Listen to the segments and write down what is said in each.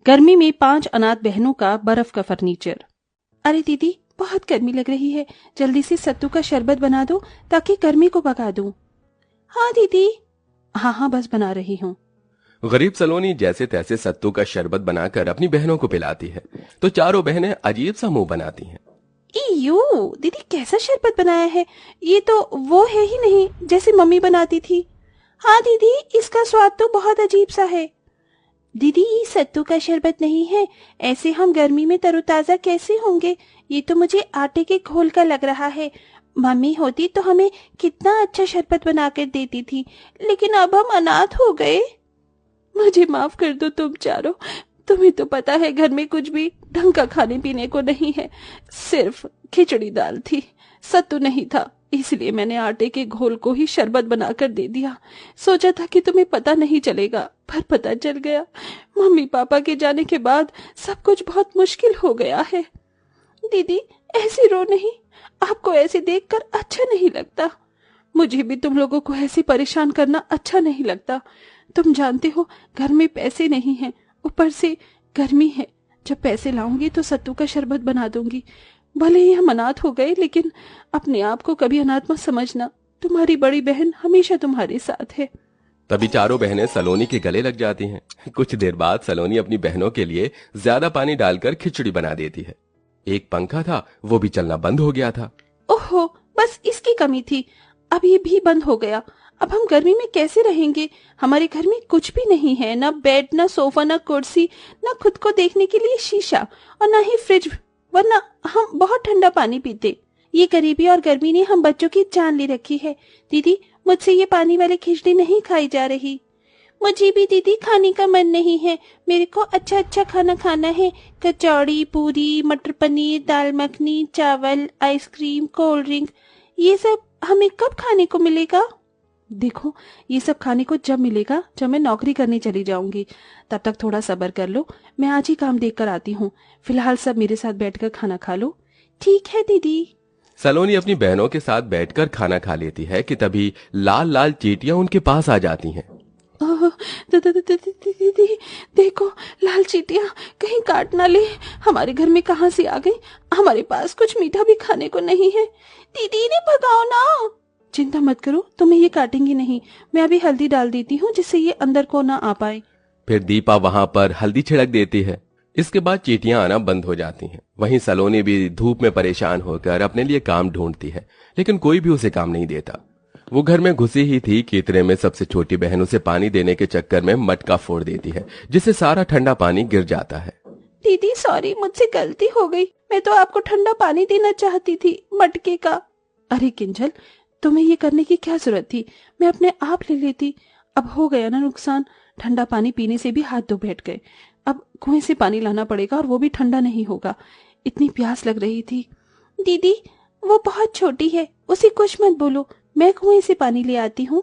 गर्मी में 5 अनाथ बहनों का बर्फ का फर्नीचर। अरे दीदी, बहुत गर्मी लग रही है, जल्दी से सत्तू का शरबत बना दो ताकि गर्मी को भगा दूं। हाँ दीदी। हाँ, बस बना रही हूँ। गरीब सलोनी जैसे तैसे सत्तू का शरबत बनाकर अपनी बहनों को पिलाती है तो चारों बहनें अजीब सा मुंह बनाती हैं। इयू, दीदी कैसा शरबत बनाया है, ये तो वो है ही नहीं जैसे मम्मी बनाती थी। हाँ दीदी, इसका स्वाद तो बहुत अजीब सा है। दीदी, ये सत्तू का शरबत नहीं है, ऐसे हम गर्मी में तरोताजा कैसे होंगे। ये तो मुझे आटे के घोल का लग रहा है। मम्मी होती तो हमें कितना अच्छा शरबत बनाकर देती थी, लेकिन अब हम अनाथ हो गए। मुझे माफ कर दो तुम चारों। तुम्हें तो पता है घर में कुछ भी ढंग का खाने पीने को नहीं है, सिर्फ खिचड़ी दाल थी, सत्तू नहीं था, इसलिए मैंने आटे के घोल को ही शरबत बनाकर दे दिया। सोचा था कि तुम्हें पता नहीं चलेगा, पर पता चल गया। मम्मी पापा के जाने के बाद सब कुछ बहुत मुश्किल हो गया है। दीदी ऐसे रो नहीं, आपको ऐसे देखकर अच्छा नहीं लगता। मुझे भी तुम लोगों को ऐसे परेशान करना अच्छा नहीं लगता। तुम जानते हो घर में पैसे नहीं हैं, ऊपर से गर्मी है। जब पैसे लाऊंगी तो सत्तू का शरबत बना दूंगी। भले ही हम अनाथ हो गए, लेकिन अपने आप को कभी अनाथ मत समझना। तुम्हारी बड़ी बहन हमेशा तुम्हारे साथ है। तभी चारों बहनें सलोनी के गले लग जाती हैं। कुछ देर बाद सलोनी अपनी बहनों के लिए ज्यादा पानी डालकर खिचड़ी बना देती है। एक पंखा था, वो भी चलना बंद हो गया था। ओहो, बस इसकी कमी थी, अब ये भी बंद हो गया। अब हम गर्मी में कैसे रहेंगे। हमारे घर में कुछ भी नहीं है, ना बेड, ना सोफा, ना कुर्सी, ना खुद को देखने के लिए शीशा, और ना ही फ्रिज, वरना हम बहुत ठंडा पानी पीते। ये गरीबी और गर्मी ने हम बच्चों की जान ले रखी है। दीदी, मुझसे ये पानी वाली खिचड़ी नहीं खाई जा रही। मुझे भी दीदी खाने का मन नहीं है, मेरे को अच्छा अच्छा खाना खाना है। कचौड़ी, पूरी, मटर पनीर, दाल मखनी, चावल, आइसक्रीम, कोल्ड ड्रिंक, ये सब हमें कब खाने को मिलेगा। देखो, ये सब खाने को जब मिलेगा जब मैं नौकरी करने चली जाऊंगी। तब तक थोड़ा सब्र कर लो, मैं आज ही काम देख कर आती हूँ। फिलहाल सब मेरे साथ बैठकर खाना खा लो। ठीक है दीदी। सलोनी अपनी बहनों के साथ बैठकर खाना खा लेती है कि तभी लाल लाल चींटियां उनके पास आ जाती हैं। ओह, दीदी देखो, लाल चींटियां कहीं काट ना ले। हमारे घर में कहाँ से आ गई। हमारे पास कुछ मीठा भी खाने को नहीं है। दीदी इन्हें भगाओ ना। चिंता मत करो, तुम्हें ये काटेंगी नहीं। मैं अभी हल्दी डाल देती हूँ जिससे ये अंदर को ना आ पाए। फिर दीपा वहां पर हल्दी छिड़क देती है। इसके बाद चींटियां आना बंद हो जाती हैं। वहीं सलोनी भी धूप में परेशान होकर अपने लिए काम ढूंढती है, लेकिन कोई भी उसे काम नहीं देता। वो घर में घुसी ही थी कि इतने में सबसे छोटी बहन उसे पानी देने के चक्कर में मटका फोड़ देती है, जिससे सारा ठंडा पानी गिर जाता है। दीदी सॉरी, मुझसे गलती हो गई। मैं तो आपको ठंडा पानी देना चाहती थी, मटके का। अरे किंजल, तुम्हें ये करने की क्या जरूरत थी, मैं अपने आप ले लेती। अब हो गया ना नुकसान, ठंडा पानी पीने से भी हाथ धो बैठ गए। अब कुएं से पानी लाना पड़ेगा और वो भी ठंडा नहीं होगा। इतनी प्यास लग रही थी। दीदी वो बहुत छोटी है, उसे कुछ मत बोलो, मैं कुएं से पानी ले आती हूँ।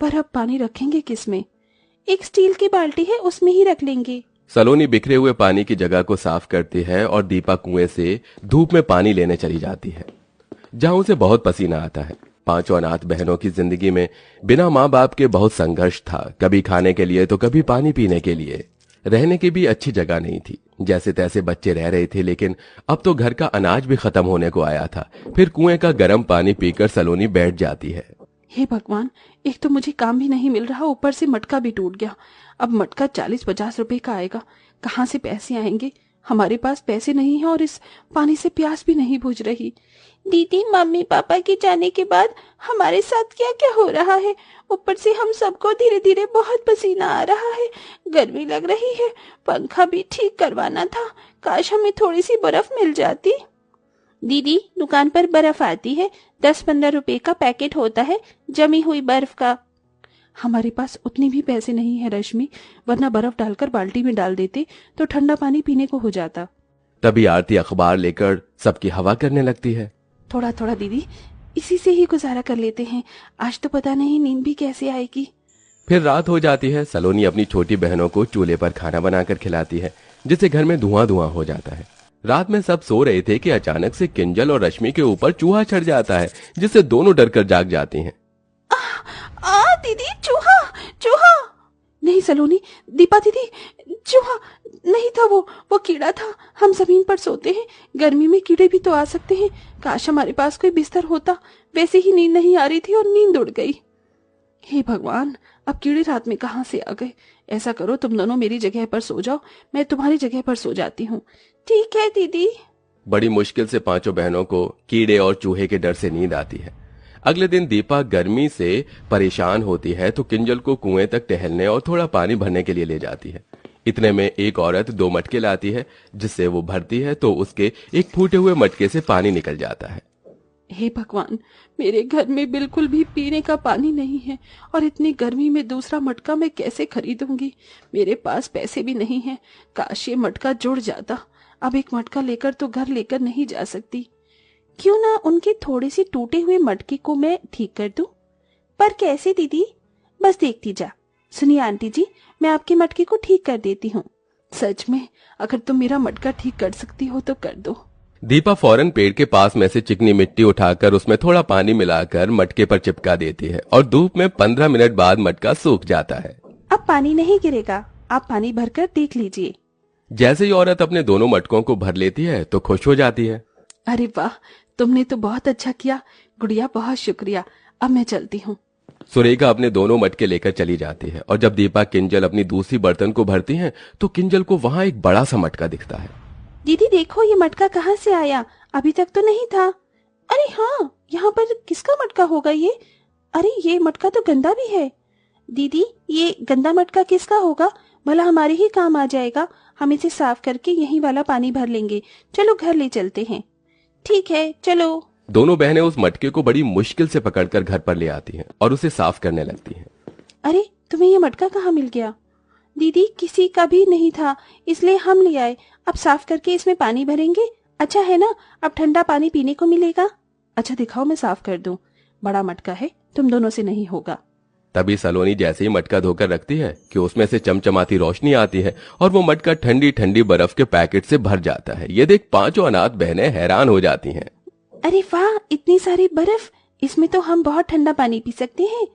पर अब पानी रखेंगे किसमें। एक स्टील की बाल्टी है, उसमें ही रख लेंगे। सलोनी बिखरे हुए पानी की जगह को साफ करती है और दीपा कुएं से धूप में पानी लेने चली जाती है, जहां उसे बहुत पसीना आता है। पांचों अनाथ बहनों की जिंदगी में बिना माँ बाप के बहुत संघर्ष था, कभी खाने के लिए तो कभी पानी पीने के लिए। रहने की भी अच्छी जगह नहीं थी। जैसे तैसे बच्चे रह रहे थे, लेकिन अब तो घर का अनाज भी खत्म होने को आया था। फिर कुएं का गर्म पानी पीकर सलोनी बैठ जाती है। हे भगवान, एक तो मुझे काम भी नहीं मिल रहा, ऊपर से मटका भी टूट गया। अब मटका 40-50 रुपए का आएगा, कहाँ से पैसे आएंगे। हमारे पास पैसे नहीं है और इस पानी से प्यास भी नहीं बुझ रही। दीदी, मम्मी पापा के जाने के बाद हमारे साथ क्या क्या हो रहा है। ऊपर से हम सबको धीरे धीरे बहुत पसीना आ रहा है, गर्मी लग रही है, पंखा भी ठीक करवाना था। काश हमें थोड़ी सी बर्फ मिल जाती। दीदी, दुकान पर बर्फ आती है, 10-15 रुपए का पैकेट होता है जमी हुई बर्फ का। हमारे पास उतने भी पैसे नहीं है रश्मि, वरना बर्फ डालकर बाल्टी में डाल देते तो ठंडा पानी पीने को हो जाता। तभी आरती अखबार लेकर सबकी हवा करने लगती है। थोड़ा थोड़ा दीदी, इसी से ही गुजारा कर लेते हैं, आज तो पता नहीं नींद भी कैसे आएगी। फिर रात हो जाती है। सलोनी अपनी छोटी बहनों को चूल्हे पर खाना बनाकर खिलाती है, जिससे घर में धुआं धुआं हो जाता है। रात में सब सो रहे थे कि अचानक से किंजल और रश्मि के ऊपर चूहा चढ़ जाता है, जिससे दोनों डरकर जाग जाती हैं। दीदी, चूहा चूहा। नहीं सलोनी, दीपा दीदी, चूहा नहीं था, वो कीड़ा था। हम जमीन पर सोते हैं, गर्मी में कीड़े भी तो आ सकते हैं। काश हमारे पास कोई बिस्तर होता। वैसे ही नींद नहीं आ रही थी और नींद उड़ गई। हे भगवान, अब कीड़े रात में कहाँ से आ गए। ऐसा करो, तुम दोनों मेरी जगह पर सो जाओ, मैं तुम्हारी जगह पर सो जाती हूँ। ठीक है दीदी। बड़ी मुश्किल से पांचों बहनों को कीड़े और चूहे के डर से नींद आती है। अगले दिन दीपा गर्मी से परेशान होती है तो किंजल को कुएं तक टहलने और थोड़ा पानी भरने के लिए ले जाती है। इतने में एक औरत 2 मटके लाती है, जिससे वो भरती है तो उसके एक फूटे हुए मटके से पानी निकल जाता है। हे भगवान, मेरे घर में बिल्कुल भी पीने का पानी नहीं है और इतनी गर्मी में दूसरा मटका मैं कैसे खरीदूंगी। मेरे पास पैसे भी नहीं हैं। काश ये मटका जुड़ जाता। अब एक मटका लेकर तो घर लेकर नहीं जा सकती। क्यों ना उनके थोड़े से टूटे हुए मटके को मैं ठीक कर दूं। पर कैसे दीदी? बस देखती जा। सुनिए आंटी जी, मैं आपके मटके को ठीक कर देती हूँ। सच में, अगर तुम मेरा मटका ठीक कर सकती हो तो कर दो। दीपा फौरन पेड़ के पास में से चिकनी मिट्टी उठाकर उसमें थोड़ा पानी मिलाकर मटके पर चिपका देती है और धूप में 15 मिनट बाद मटका सूख जाता है। अब पानी नहीं गिरेगा, आप पानी भरकर देख लीजिए। जैसे ही औरत अपने दोनों मटकों को भर लेती है तो खुश हो जाती है। अरे वाह, तुमने तो बहुत अच्छा किया गुड़िया, बहुत शुक्रिया। अब मैं चलती हूँ। सुरेखा अपने दोनों मटके लेकर चली जाती है और जब दीपा किंजल अपनी दूसरी बर्तन को भरती है तो किंजल को वहां एक बड़ा सा मटका दिखता है। दीदी देखो, ये मटका कहाँ से आया? अभी तक तो नहीं था। अरे हाँ, यहाँ पर किसका मटका होगा ये? अरे ये मटका तो गंदा भी है। दीदी, ये गंदा मटका किसका होगा? भला हमारे ही काम आ जाएगा। हम इसे साफ करके यही वाला पानी भर लेंगे। चलो घर ले चलते हैं। ठीक है, चलो। दोनों बहनें उस मटके को बड़ी मुश्किल से पकड़कर घर पर ले आती हैं और उसे साफ करने लगती हैं। अरे तुम्हें ये मटका कहाँ मिल गया? दीदी किसी का भी नहीं था, इसलिए हम ले आए। अब साफ करके इसमें पानी भरेंगे। अच्छा है ना, अब ठंडा पानी पीने को मिलेगा। अच्छा दिखाओ, मैं साफ कर दूं। बड़ा मटका है, तुम दोनों से नहीं होगा। तभी सलोनी जैसे ही मटका धोकर रखती है कि उसमें से चमचमाती रोशनी आती है और वो मटका ठंडी ठंडी बर्फ के पैकेट से भर जाता है। ये देख पांचों अनाथ बहनें हैरान हो जाती हैं। अरे वाह, इतनी सारी बर्फ! इसमें तो हम बहुत ठंडा पानी पी सकते हैं।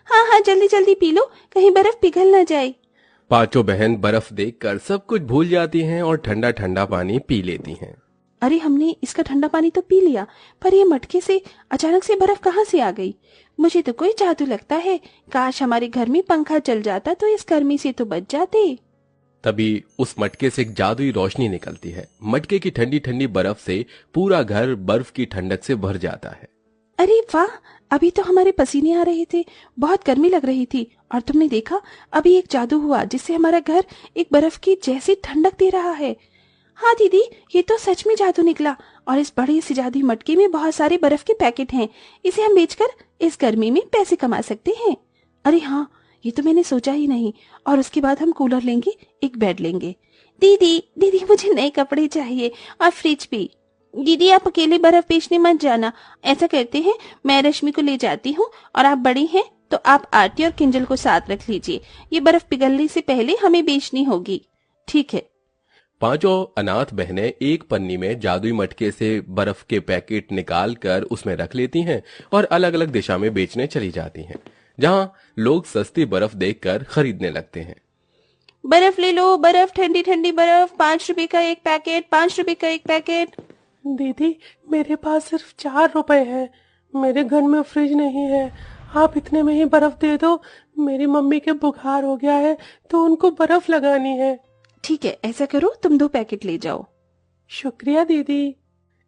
हाँ हाँ, जल्दी जल्दी पी लो, कहीं बर्फ पिघल ना जाए। पांचों बहन बर्फ देखकर सब कुछ भूल जाती हैं और ठंडा ठंडा पानी पी लेती हैं। अरे हमने इसका ठंडा पानी तो पी लिया, पर ये मटके से अचानक से बर्फ कहाँ से आ गई? मुझे तो कोई जादू लगता है। काश हमारे घर में पंखा चल जाता तो इस गर्मी से तो बच जाते। तभी उस मटके से एक जादुई रोशनी निकलती है। मटके की ठंडी ठंडी बर्फ से पूरा घर बर्फ की ठंडक से भर जाता है। अरे वाह, अभी तो हमारे पसीने आ रहे थे, बहुत गर्मी लग रही थी, और तुमने देखा अभी एक जादू हुआ जिससे हमारा घर एक बर्फ की जैसी ठंडक दे रहा है। हाँ दीदी, ये तो सच में जादू निकला। और इस बड़े से जादुई मटके में बहुत सारे बर्फ के पैकेट हैं। इसे हम बेचकर इस गर्मी में पैसे कमा सकते हैं। अरे हाँ, ये तो मैंने सोचा ही नहीं। और उसके बाद हम कूलर लेंगे, एक बेड लेंगे। दीदी दीदी, मुझे नए कपड़े चाहिए और फ्रिज भी। दीदी आप अकेले बर्फ बेचने मत जाना। ऐसा करते हैं, मैं रश्मि को ले जाती हूँ और आप बड़ी हैं तो आप आरती और किंजल को साथ रख लीजिए। ये बर्फ पिघलने से पहले हमें बेचनी होगी। ठीक है। पांचों अनाथ बहनें एक पन्नी में जादुई मटके से बर्फ के पैकेट निकाल कर उसमें रख लेती हैं और अलग अलग दिशा में बेचने चली जाती हैं, जहां लोग सस्ती बर्फ देखकर खरीदने लगते हैं। बर्फ ले लो, बर्फ, ठंडी ठंडी बर्फ, 5 रुपए का एक पैकेट, 5 रुपए का एक पैकेट। दीदी मेरे पास सिर्फ 4 रुपए है। मेरे घर में फ्रिज नहीं है। आप इतने में ही बर्फ दे दो। मेरी मम्मी के बुखार हो गया है तो उनको बर्फ लगानी है। ठीक है, ऐसा करो, तुम 2 पैकेट ले जाओ। शुक्रिया दीदी।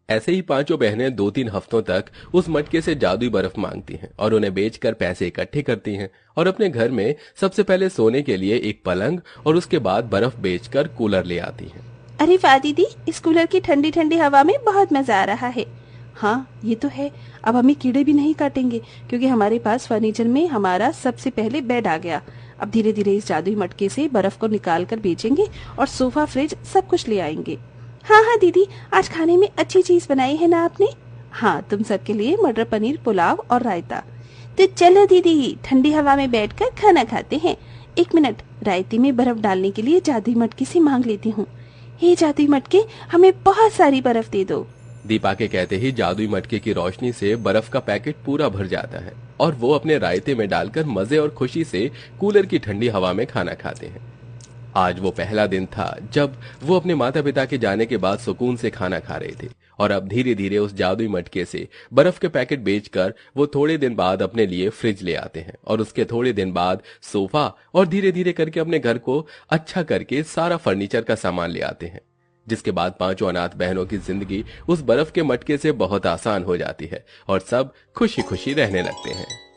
ऐसे ही पांचों बहनें 2-3 हफ्तों तक उस मटके से जादुई बर्फ मांगती हैं और उन्हें बेचकर पैसे इकट्ठे करती हैं और अपने घर में सबसे पहले सोने के लिए एक पलंग और उसके बाद बर्फ बेचकर कूलर ले आती हैं। अरे वाह दीदी, इस कूलर की ठंडी ठंडी हवा में बहुत मजा आ रहा है। हाँ ये तो है, अब हमें कीड़े भी नहीं काटेंगे क्योंकि हमारे पास फर्नीचर में हमारा सबसे पहले बेड आ गया। अब धीरे धीरे इस जादुई मटके से बर्फ को निकाल कर बेचेंगे और सोफा, फ्रिज सब कुछ ले आएंगे। हाँ हाँ दीदी, आज खाने में अच्छी चीज बनाई है ना आपने? हाँ, तुम सबके लिए मटर पनीर पुलाव और रायता। तो चलो दीदी, ठंडी हवा में बैठकर खाना खाते हैं। 1 मिनट, रायते में बर्फ डालने के लिए जादुई मटके से मांग लेती हूँ। हे जादुई मटके, हमें बहुत सारी बर्फ दे दो। दीपा के कहते ही जादुई मटके की रोशनी से बर्फ का पैकेट पूरा भर जाता है और वो अपने रायते में डालकर मजे और खुशी से कूलर की ठंडी हवा में खाना खाते हैं। आज वो पहला दिन था जब वो अपने माता पिता के जाने के बाद सुकून से खाना खा रहे थे, और अब धीरे धीरे उस जादुई मटके से बर्फ के पैकेट बेचकर वो थोड़े दिन बाद अपने लिए फ्रिज ले आते हैं, और उसके थोड़े दिन बाद सोफा, और धीरे धीरे करके अपने घर को अच्छा करके सारा फर्नीचर का सामान ले आते हैं। जिसके बाद पांचों अनाथ बहनों की जिंदगी उस बर्फ के मटके से बहुत आसान हो जाती है और सब खुशी खुशी रहने लगते हैं।